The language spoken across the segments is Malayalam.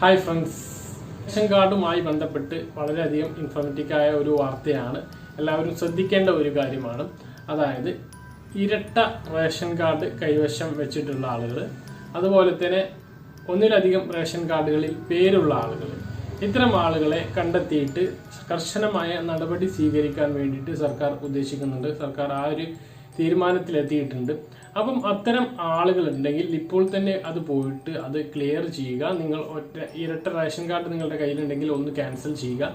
ഹായ് ഫ്രണ്ട്സ്, റേഷൻ കാർഡുമായി ബന്ധപ്പെട്ട് വളരെയധികം ഇൻഫോർമേറ്റീവായ ഒരു വാർത്തയാണ്. എല്ലാവരും ശ്രദ്ധിക്കേണ്ട ഒരു കാര്യമാണ്. അതായത് ഇരട്ട റേഷൻ കാർഡ് കൈവശം വെച്ചിട്ടുള്ള ആളുകൾ, അതുപോലെ തന്നെ ഒന്നിലധികം റേഷൻ കാർഡുകളിൽ പേരുള്ള ആളുകൾ, ഇത്തരം ആളുകളെ കണ്ടെത്തിയിട്ട് കർശനമായ നടപടി സ്വീകരിക്കാൻ വേണ്ടിയിട്ട് സർക്കാർ ഉദ്ദേശിക്കുന്നുണ്ട്. സർക്കാർ ആ ഒരു തീരുമാനത്തിലെത്തിയിട്ടുണ്ട്. അപ്പം അത്തരം ആളുകളുണ്ടെങ്കിൽ ഇപ്പോൾ തന്നെ അത് പോയിട്ട് അത് ക്ലിയർ ചെയ്യുക. നിങ്ങൾ ഇരട്ട റേഷൻ കാർഡ് നിങ്ങളുടെ കയ്യിലുണ്ടെങ്കിൽ ഒന്ന് ക്യാൻസൽ ചെയ്യുക.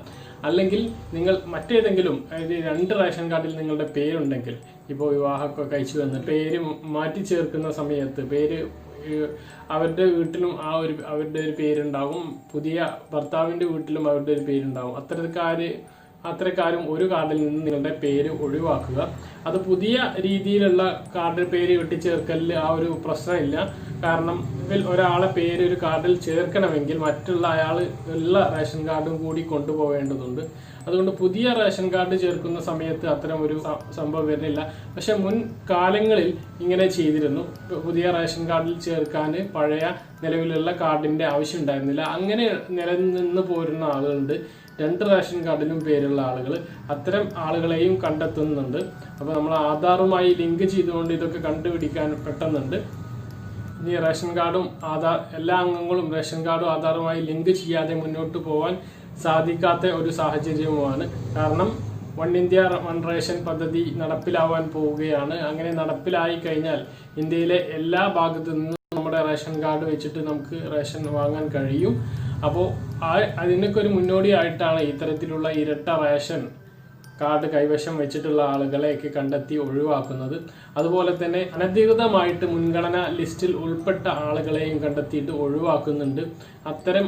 അല്ലെങ്കിൽ നിങ്ങൾ മറ്റേതെങ്കിലും, അതായത് 2 റേഷൻ കാർഡിൽ നിങ്ങളുടെ പേരുണ്ടെങ്കിൽ, ഇപ്പോൾ വിവാഹമൊക്കെ കഴിച്ചു വന്ന് പേര് മാറ്റി ചേർക്കുന്ന സമയത്ത് പേര് അവരുടെ വീട്ടിലും അവരുടെ ഒരു പേരുണ്ടാകും, പുതിയ ഭർത്താവിൻ്റെ വീട്ടിലും അവരുടെ ഒരു പേരുണ്ടാകും. അത്തരക്കാരും ഒരു കാർഡിൽ നിന്ന് നിങ്ങളുടെ പേര് ഒഴിവാക്കുക. അത് പുതിയ രീതിയിലുള്ള കാർഡ് പേര് വെട്ടിച്ചേർക്കലിൽ ആ ഒരു പ്രശ്നമില്ല. കാരണം ഒരാളെ പേര് ഒരു കാർഡിൽ ചേർക്കണമെങ്കിൽ മറ്റുള്ള അയാൾ ഉള്ള റേഷൻ കാർഡും കൂടി കൊണ്ടുപോകേണ്ടതുണ്ട്. അതുകൊണ്ട് പുതിയ റേഷൻ കാർഡ് ചേർക്കുന്ന സമയത്ത് അത്തരം ഒരു സംഭവം വരുന്നില്ല. പക്ഷെ മുൻകാലങ്ങളിൽ ഇങ്ങനെ ചെയ്തിരുന്നു. പുതിയ റേഷൻ കാർഡിൽ ചേർക്കാൻ പഴയ നിലവിലുള്ള കാർഡിന്റെ ആവശ്യം ഉണ്ടായിരുന്നില്ല. അങ്ങനെ നിലനിന്ന് പോരുന്ന ആളുകളുണ്ട്. 2 റേഷൻ കാർഡിലും പേരുള്ള ആളുകൾ, അത്തരം ആളുകളെയും കണ്ടെത്തുന്നുണ്ട്. അപ്പോൾ നമ്മൾ ആധാറുമായി ലിങ്ക് ചെയ്തുകൊണ്ട് ഇതൊക്കെ കണ്ടുപിടിക്കാൻ പെട്ടെന്നുണ്ട്. ഇനി റേഷൻ കാർഡും എല്ലാ അംഗങ്ങളും റേഷൻ കാർഡും ആധാറുമായി ലിങ്ക് ചെയ്യാതെ മുന്നോട്ട് പോകാൻ സാധിക്കാത്ത ഒരു സാഹചര്യവുമാണ്. കാരണം വൺ ഇന്ത്യ വൺ റേഷൻ പദ്ധതി നടപ്പിലാവാൻ പോവുകയാണ്. അങ്ങനെ നടപ്പിലായി കഴിഞ്ഞാൽ ഇന്ത്യയിലെ എല്ലാ ഭാഗത്തു നിന്നും നമ്മുടെ റേഷൻ കാർഡ് വെച്ചിട്ട് നമുക്ക് റേഷൻ വാങ്ങാൻ കഴിയും. അപ്പോൾ അതിനൊക്കെ ഒരു മുന്നോടിയായിട്ടാണ് ഇത്തരത്തിലുള്ള ഇരട്ട റേഷൻ കാർഡ് കൈവശം വെച്ചിട്ടുള്ള ആളുകളെയൊക്കെ കണ്ടെത്തി ഒഴിവാക്കുന്നത്. അതുപോലെ തന്നെ അനധികൃതമായിട്ട് മുൻഗണനാ ലിസ്റ്റിൽ ഉൾപ്പെട്ട ആളുകളെയും കണ്ടെത്തിയിട്ട് ഒഴിവാക്കുന്നുണ്ട്. അത്തരം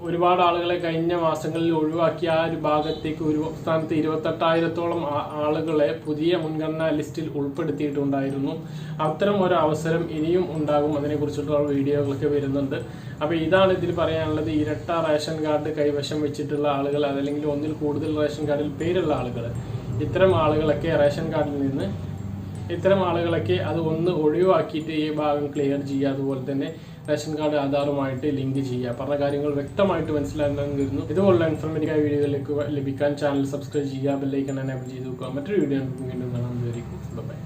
ഒരുപാട് ആളുകളെ കഴിഞ്ഞ മാസങ്ങളിൽ ഒഴിവാക്കി ആ ഒരു ഭാഗത്തേക്ക് ഒരു സ്ഥാനത്ത് 28,000-ഓളം ആളുകളെ പുതിയ മുൻഗണനാ ലിസ്റ്റിൽ ഉൾപ്പെടുത്തിയിട്ടുണ്ടായിരുന്നു. അത്തരം ഒരു അവസരം ഇനിയും ഉണ്ടാകും. അതിനെക്കുറിച്ചിട്ടുള്ള വീഡിയോകളൊക്കെ വരുന്നുണ്ട്. അപ്പോൾ ഇതാണ് ഇതിൽ പറയാനുള്ളത്. ഇരട്ട റേഷൻ കാർഡ് കൈവശം വെച്ചിട്ടുള്ള ആളുകൾ, അതല്ലെങ്കിൽ ഒന്നിൽ കൂടുതൽ റേഷൻ കാർഡിൽ പേരുള്ള ആളുകൾ, ഇത്തരം ആളുകളൊക്കെ റേഷൻ കാർഡിൽ നിന്ന് അത് ഒന്ന് ഒഴിവാക്കിയിട്ട് ഈ ഭാഗം ക്ലിയർ ചെയ്യുക. അതുപോലെ തന്നെ റേഷൻ കാർഡ് ആധാറുമായിട്ട് ലിങ്ക് ചെയ്യുക. പറഞ്ഞ കാര്യങ്ങൾ വ്യക്തമായിട്ട് മനസ്സിലാക്കാൻ വരുന്നു. ഇതുപോലുള്ള ഇൻഫോർമേറ്റീവായ വീഡിയോകളിലേക്ക് ലഭിക്കാൻ ചാനൽ സബ്സ്ക്രൈബ് ചെയ്യുക, ബെല്ലൈക്കൺ എനേബിൾ ചെയ്ത് വെക്കുക. മറ്റൊരു വീഡിയോ വീണ്ടും കാണാൻ. ബൈ.